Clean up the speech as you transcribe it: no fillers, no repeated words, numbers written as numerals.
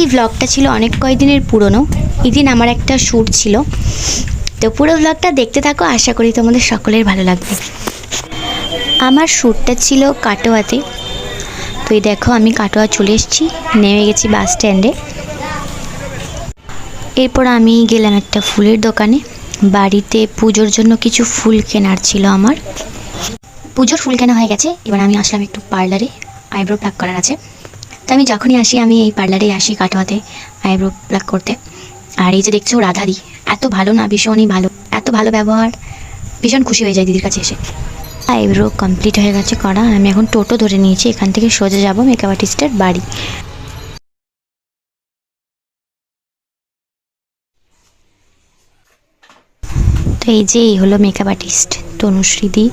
এই ব্লগটা ছিল অনেক কয়েকদিনের পুরনো। এদিন আমার একটা শ্যুট ছিল, তো পুরো ব্লগটা দেখতে থাকো, আশা করি তোমাদের সকলের ভালো লাগবে। আমার শ্যুটটা ছিল কাটোয়াতে। তো এই দেখো আমি কাটোয়া চলে এসেছি, নেমে গেছি বাস স্ট্যান্ডে। এরপর আমি গেলাম একটা ফুলের দোকানে। বাড়িতে পুজোর জন্য কিছু ফুল কেনার ছিল আমার। পুজোর ফুল কেনা হয়ে গেছে, এবার আমি আসলাম একটু পার্লারে, আইব্রো প্লাক করার আছে। তো আমি যখনই আসি, আমি এই পার্লারে আসি কাটোয়াতে আইব্রো প্লাক করতে। আর এই যে দেখছো রাধাদি, এত ভালো না, ভীষণই ভালো, এত ভালো ব্যবহার, ভীষণ খুশি হয়ে যায় দিদির কাছে এসে। আইব্রো কমপ্লিট হয়ে গেছে করা। আমি এখন টোটো ধরে নিয়েছি, এখান থেকে সোজা যাব মেকআপ আর্টিস্টের বাড়ি। তো এই যে এই হলো মেকআপ আর্টিস্ট তনুশ্রীদি।